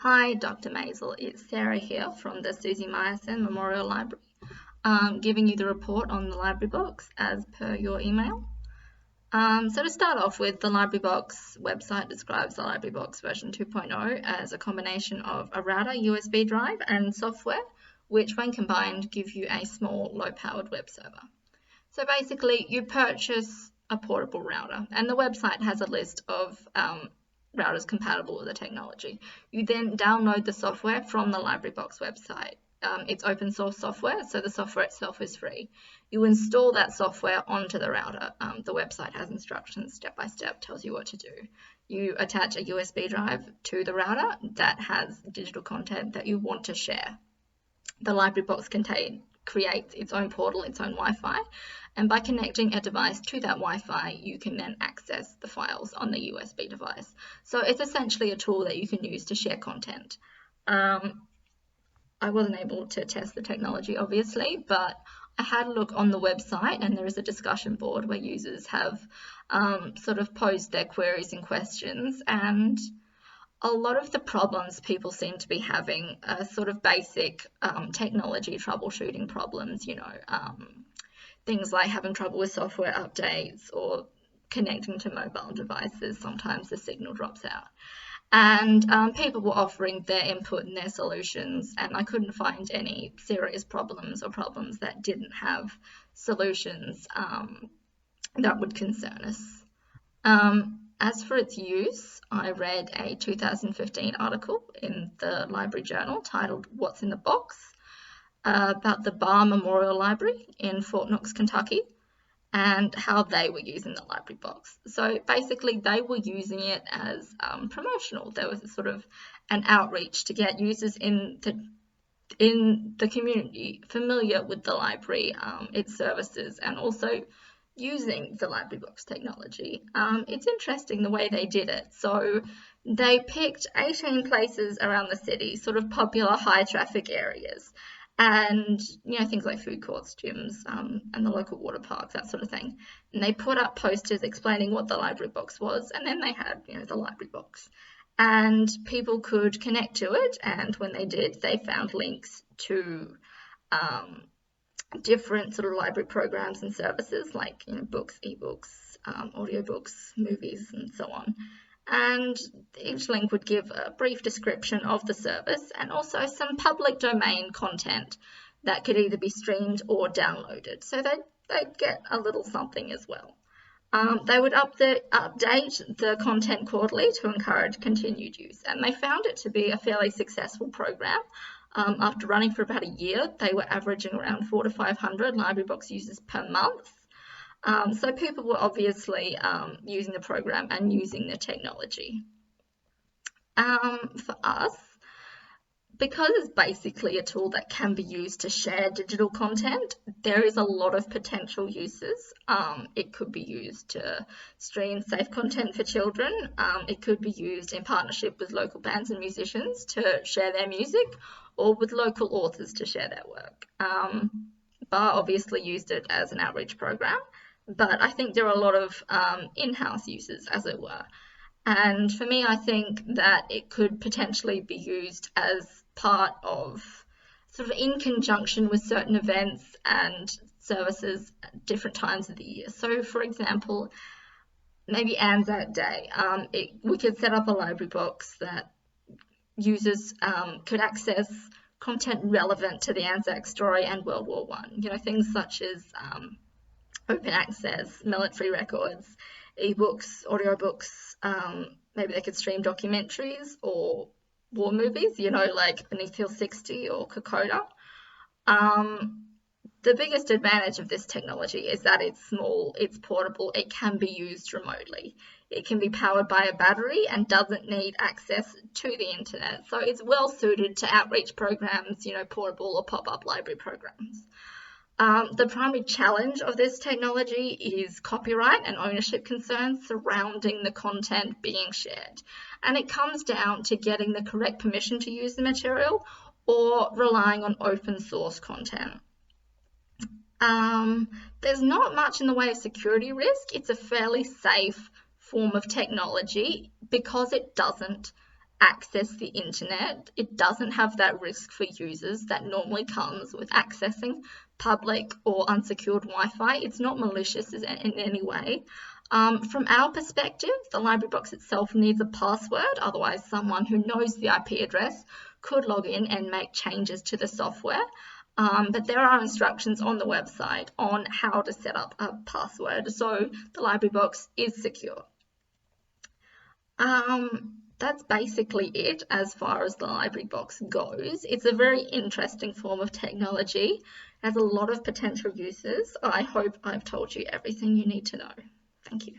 Hi, Dr. Maisel. It's Sarah here from the Susie Myerson Memorial Library, giving you the report on the LibraryBox as per your email. So to start off with, the LibraryBox website describes the LibraryBox version 2.0 as a combination of a router, USB drive, and software, which when combined give you a small, low-powered web server. So basically, you purchase a portable router, and the website has a list of routers compatible with the technology. You then download the software from the LibraryBox website. It's open source software, so the software itself is free. You install that software onto the router. The website has instructions step by step, tells you what to do. You attach a USB drive to the router that has digital content that you want to share. The LibraryBox creates its own portal, its own Wi-Fi, and by connecting a device to that Wi-Fi, you can then access the files on the USB device. So it's essentially a tool that you can use to share content. I wasn't able to test the technology, obviously, but I had a look on the website, and there is a discussion board where users have sort of posed their queries and questions, and a lot of the problems people seem to be having are sort of basic technology troubleshooting problems, things like having trouble with software updates or connecting to mobile devices. Sometimes the signal drops out. And people were offering their input and their solutions, and I couldn't find any serious problems or problems that didn't have solutions that would concern us. As for its use, I read a 2015 article in the Library Journal titled "What's in the Box?" About the Barr Memorial Library in Fort Knox, Kentucky, and how they were using the LibraryBox. So basically, they were using it as promotional. There was a sort of an outreach to get users in the community familiar with the library, its services, and also using the LibraryBox technology. It's interesting the way they did it. So they picked 18 places around the city, sort of popular high traffic areas, and things like food courts, gyms, and the local water parks, that sort of thing. And they put up posters explaining what the LibraryBox was, and then they had the LibraryBox, and people could connect to it. And when they did, they found links to different sort of library programs and services like books, ebooks, audiobooks, movies, and so on. And each link would give a brief description of the service and also some public domain content that could either be streamed or downloaded. So they'd get a little something as well. They would update the content quarterly to encourage continued use, and they found it to be a fairly successful program. After running for about a year, they were averaging around 400 to 500 LibraryBox users per month. So people were obviously using the program and using the technology. For us, because it's basically a tool that can be used to share digital content, there is a lot of potential uses. It could be used to stream safe content for children. It could be used in partnership with local bands and musicians to share their music, or with local authors to share their work. Barr obviously used it as an outreach program, but I think there are a lot of in-house uses, as it were. And for me, I think that it could potentially be used as part of, sort of in conjunction with certain events and services at different times of the year. So, for example, maybe Anzac Day, we could set up a LibraryBox that users could access content relevant to the Anzac story and World War I. Things such as open access, military records, ebooks, audiobooks. Maybe they could stream documentaries or war movies, like Beneath Hill 60 or Kokoda. The biggest advantage of this technology is that it's small, it's portable, it can be used remotely. It can be powered by a battery and doesn't need access to the internet. So it's well suited to outreach programs, portable or pop-up library programs. The primary challenge of this technology is copyright and ownership concerns surrounding the content being shared. And it comes down to getting the correct permission to use the material or relying on open source content. There's not much in the way of security risk. It's a fairly safe form of technology because it doesn't access the internet. It doesn't have that risk for users that normally comes with accessing public or unsecured Wi-Fi. It's not malicious in any way. From our perspective, the LibraryBox itself needs a password, otherwise someone who knows the IP address could log in and make changes to the software. But there are instructions on the website on how to set up a password, so the LibraryBox is secure. That's basically it as far as the LibraryBox goes. It's a very interesting form of technology. It has a lot of potential uses. I hope I've told you everything you need to know. Thank you.